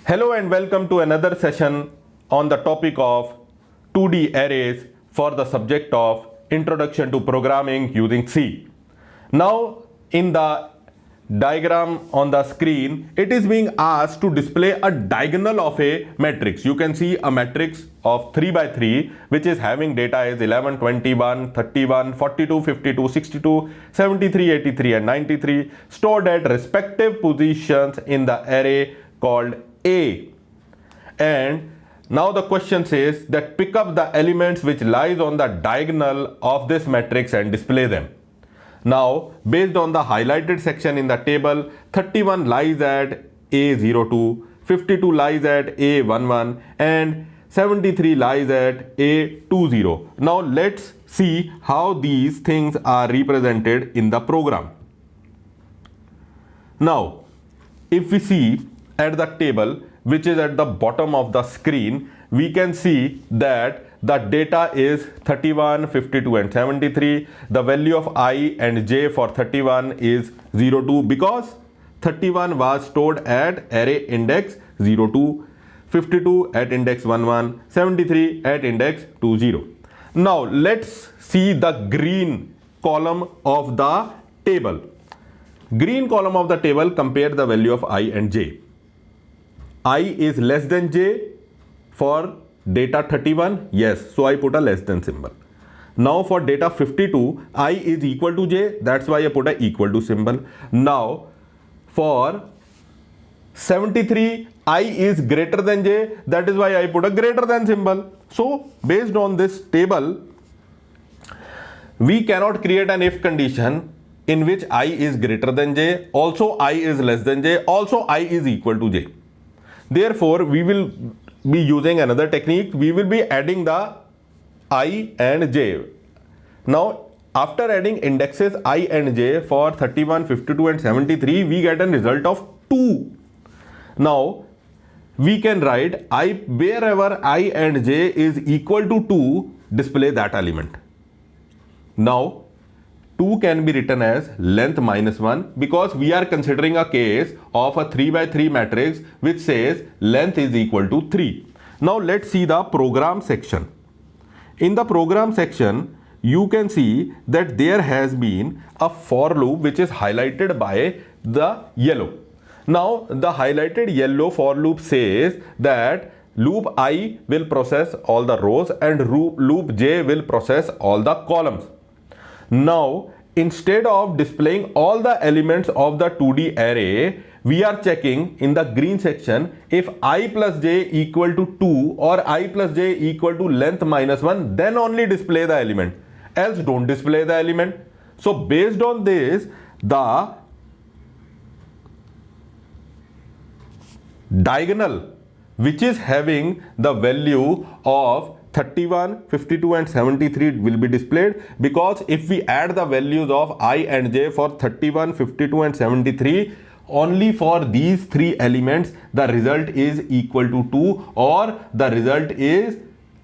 Hello and welcome to another session on the topic of 2D arrays for the subject of Introduction to Programming using C. Now in the diagram on the screen, it is being asked to display a diagonal of a matrix. You can see a matrix of 3 by 3 which is having data as 11, 21, 31, 42, 52, 62, 73, 83 and 93 stored at respective positions in the array called A. And now the question says that pick up the elements which lies on the diagonal of this matrix and display them. Now, based on the highlighted section in the table, 31 lies at A02, 52 lies at A11 and 73 lies at A20. Now, let's see how these things are represented in the program. Now, if we see at the table which is at the bottom of the screen, we can see that the data is 31, 52 and 73. The value of I and j for 31 is 02 because 31 was stored at array index 02, 52 at index 11, 73 at index 20. Now let's see the green column of the table. Green column of the table, compare the value of I and j. I is less than j for data 31, yes, so I put a less than symbol. Now for data 52, I is equal to j, that's why I put a equal to symbol. Now for 73, I is greater than j, that is why I put a greater than symbol. So based on this table, we cannot create an if condition in which I is greater than j, also I is less than j, also I is equal to j. Therefore, we will be using another technique. We will be adding the I and j. Now, after adding indexes I and j for 31, 52 and 73, we get a result of 2. Now, we can write I wherever I and j is equal to 2, display that element. Now, 2 can be written as length minus 1 because we are considering a case of a 3 by 3 matrix which says length is equal to 3. Now let's see the program section. In the program section, you can see that there has been a for loop which is highlighted by the yellow. Now the highlighted yellow for loop says that loop I will process all the rows and loop j will process all the columns. Now, instead of displaying all the elements of the 2D array, we are checking in the green section if I plus j equal to 2 or I plus j equal to length minus 1, then only display the element, else don't display the element. So based on this, the diagonal which is having the value of 31, 52 and 73 will be displayed because if we add the values of I and j for 31, 52 and 73, only for these three elements the result is equal to 2 or the result is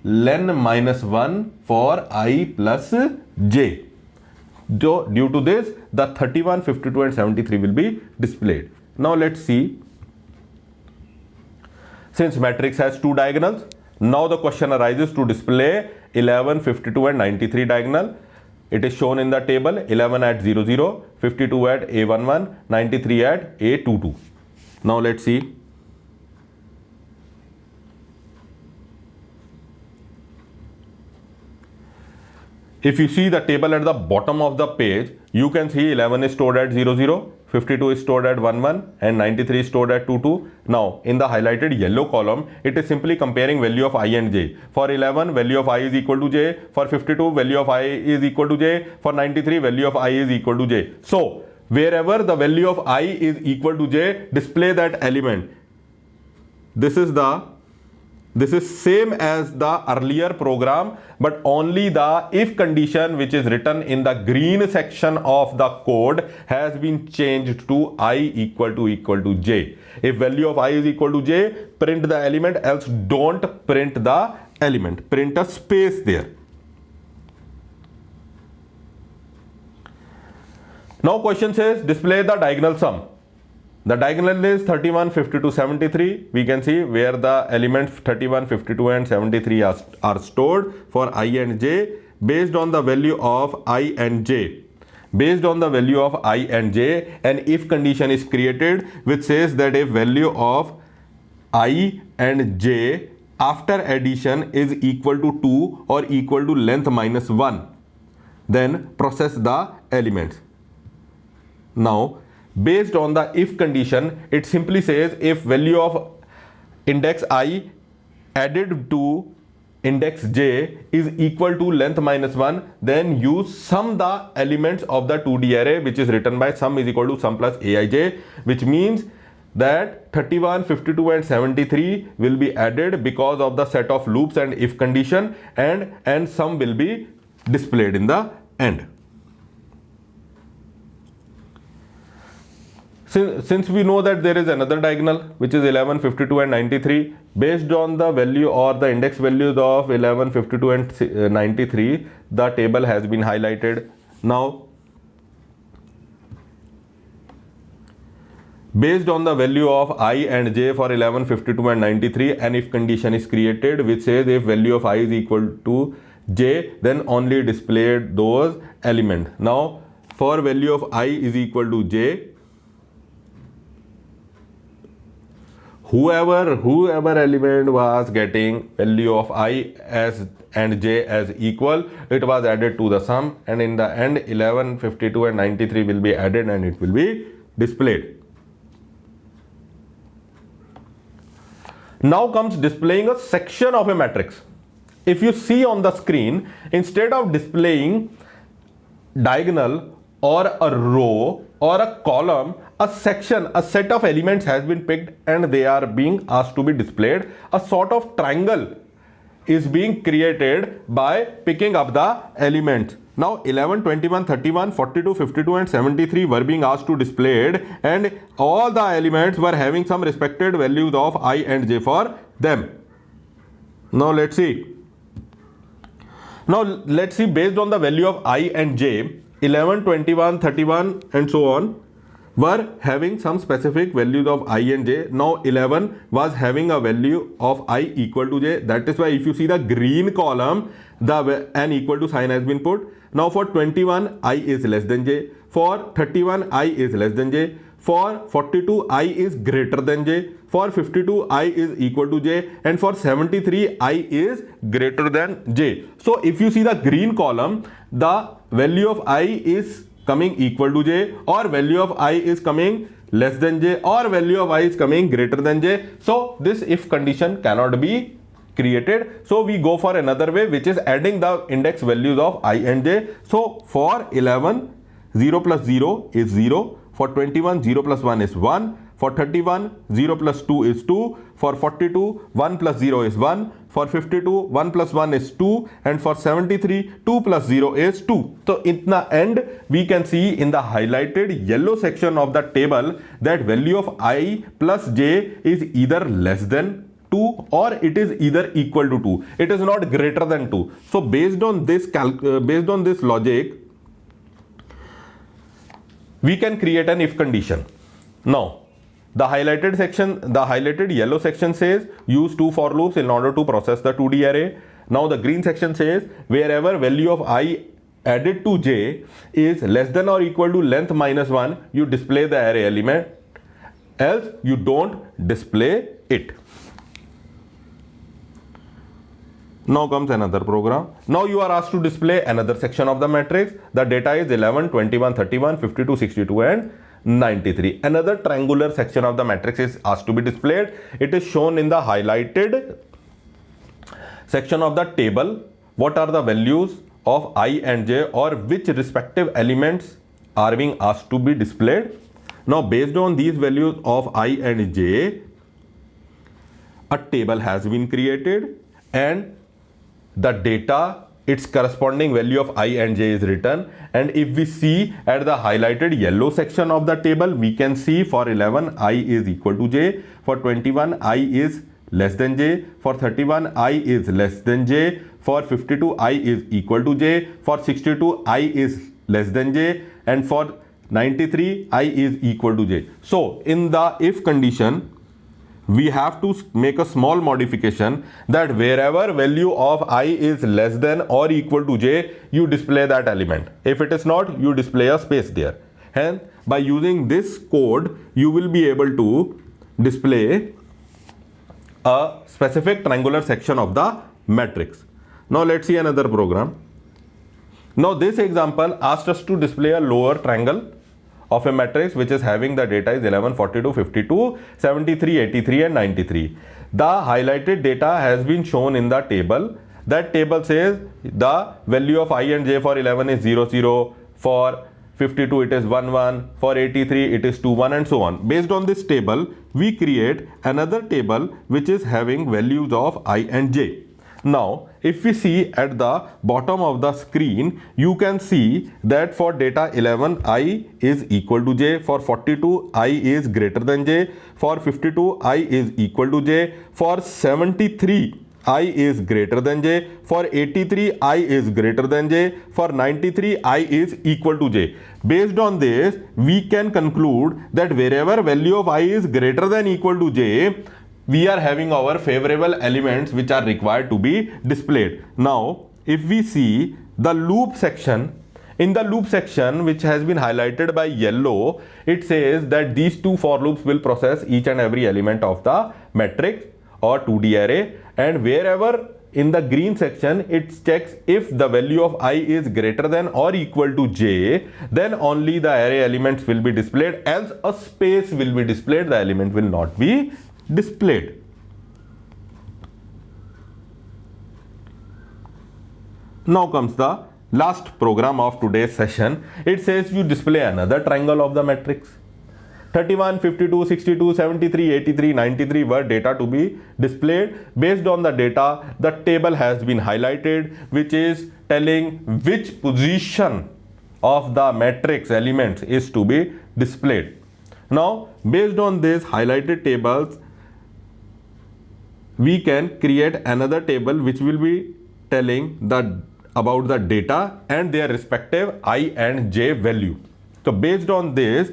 len minus 1 for I plus j. Due to this, the 31, 52 and 73 will be displayed. Now let's see. Since matrix has two diagonals, now the question arises to display 11, 52 and 93 diagonal. It is shown in the table 11 at 00, 52 at A11, 93 at A22. Now let's see. If you see the table at the bottom of the page, you can see 11 is stored at 00, 52 is stored at 11 and 93 is stored at 22. Now in the highlighted yellow column, it is simply comparing value of I and j. For 11, value of I is equal to j. For 52, value of I is equal to j. For 93, value of I is equal to j. So wherever the value of I is equal to j, display that element. This is same as the earlier program, but only the if condition which is written in the green section of the code has been changed to I equal to j. If value of I is equal to j, print the element, else don't print the element. Print a space there. Now question says display the diagonal sum. The diagonal is 31, 52, 73. We can see where the elements 31, 52 and 73 are stored for I and j based on the value of I and j. Based on the value of I and j, an if condition is created which says that if value of I and j after addition is equal to 2 or equal to length minus 1, then process the elements. Now, based on the if condition, it simply says if value of index I added to index j is equal to length minus 1, then you sum the elements of the 2D array, which is written by sum is equal to sum plus aij, which means that 31, 52 and 73 will be added because of the set of loops and if condition, and sum will be displayed in the end. Since we know that there is another diagonal which is 11, 52 and 93, based on the value or the index values of 11, 52 and 93, the table has been highlighted. Now, based on the value of I and j for 11, 52 and 93, an if condition is created which says if value of I is equal to j, then only display those elements. Now, for value of I is equal to j, whoever element was getting value of I as and j as equal, it was added to the sum, and in the end 11, 52 and 93 will be added and it will be displayed. Now comes displaying a section of a matrix. If you see on the screen, instead of displaying diagonal or a row or a column, a section, a set of elements has been picked and they are being asked to be displayed. A sort of triangle is being created by picking up the elements. Now 11, 21, 31, 42, 52 and 73 were being asked to displayed, and all the elements were having some respected values of I and j for them. Now let's see. Based on the value of I and j, 11, 21, 31 and so on were having some specific values of I and j. Now 11 was having a value of I equal to j. That is why if you see the green column, the an equal to sign has been put. Now for 21, I is less than j. For 31, I is less than j. For 42, I is greater than j. For 52, I is equal to j. And for 73, I is greater than j. So if you see the green column, the value of I is coming equal to j, or value of I is coming less than j, or value of I is coming greater than j. So this if condition cannot be created. So we go for another way, which is adding the index values of I and j. So for 11, 0 plus 0 is 0. For 21, 0 plus 1 is 1. For 31, 0 plus 2 is 2. For 42, 1 plus 0 is 1. For 52, 1 plus 1 is 2. And for 73, 2 plus 0 is 2. So in the end, we can see in the highlighted yellow section of the table that value of I plus j is either less than 2 or it is either equal to 2. It is not greater than 2. So based on this logic, we can create an if condition. Now, the highlighted yellow section says use two for loops in order to process the 2D array. Now the green section says wherever value of I added to j is less than or equal to length minus 1, you display the array element, else you don't display it. Now comes another program. Now you are asked to display another section of the matrix. The data is 11, 21, 31, 52, 62 and 93. Another triangular section of the matrix is asked to be displayed. It is shown in the highlighted section of the table. What are the values of I and j, or which respective elements are being asked to be displayed? Now based on these values of I and j, a table has been created and the data, its corresponding value of I and j is written. And if we see at the highlighted yellow section of the table, we can see for 11 I is equal to j, for 21 I is less than j, for 31 I is less than j, for 52 I is equal to j, for 62 I is less than j, and for 93, I is equal to j. So in the if condition, we have to make a small modification that wherever value of I is less than or equal to j, you display that element. If it is not, you display a space there. And by using this code, you will be able to display a specific triangular section of the matrix. Now let's see another program. Now this example asked us to display a lower triangle of a matrix which is having the data is 11, 42, 52, 73, 83 and 93. The highlighted data has been shown in the table. That table says the value of I and j for 11 is 0, 0, for 52 it is 1, 1, for 83 it is 2, 1 and so on. Based on this table, we create another table which is having values of I and j. Now, if we see at the bottom of the screen, you can see that for data 11, I is equal to j, for 42, I is greater than j, for 52, I is equal to j, for 73, I is greater than j, for 83, I is greater than j, for 93, I is equal to j. Based on this, we can conclude that wherever value of I is greater than equal to j, we are having our favorable elements which are required to be displayed. Now, if we see the loop section, in the loop section which has been highlighted by yellow, it says that these two for loops will process each and every element of the matrix or 2D array, and wherever in the green section it checks if the value of I is greater than or equal to j, then only the array elements will be displayed, else a space will be displayed, the element will not be displayed. Now comes the last program of today's session. It says you display another triangle of the matrix. 31, 52, 62, 73, 83, 93 were data to be displayed. Based on the data, the table has been highlighted, which is telling which position of the matrix elements is to be displayed. Now, based on these highlighted tables, we can create another table which will be telling about the data and their respective I and j value. So based on this,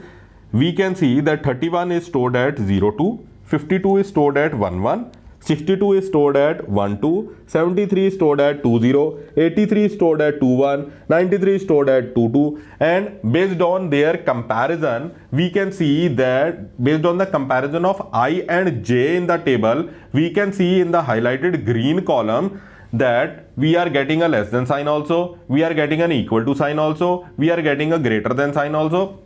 we can see that 31 is stored at 02, 52 is stored at 11, 62 is stored at 12, 73 is stored at 20, 83 is stored at 21, 93 is stored at 22, and based on their comparison, we can see that based on the comparison of I and j in the table, we can see in the highlighted green column that we are getting a less than sign also, we are getting an equal to sign also, we are getting a greater than sign also.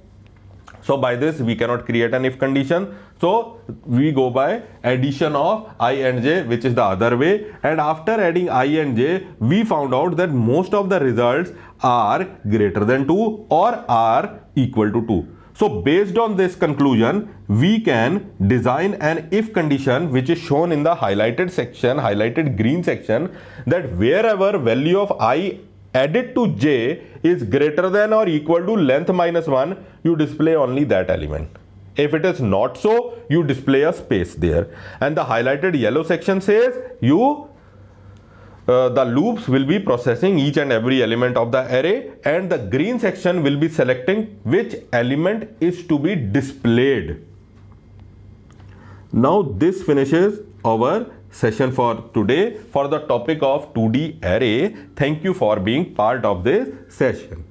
So by this we cannot create an if condition. So we go by addition of I and j, which is the other way. And after adding I and j, we found out that most of the results are greater than 2 or are equal to 2. So based on this conclusion, we can design an if condition which is shown in the highlighted section, highlighted green section, that wherever value of I added to j is greater than or equal to length minus 1, you display only that element. If it is not so, you display a space there. And the highlighted yellow section says the loops will be processing each and every element of the array, and the green section will be selecting which element is to be displayed. Now this finishes our session for today for the topic of 2D array. Thank you for being part of this session.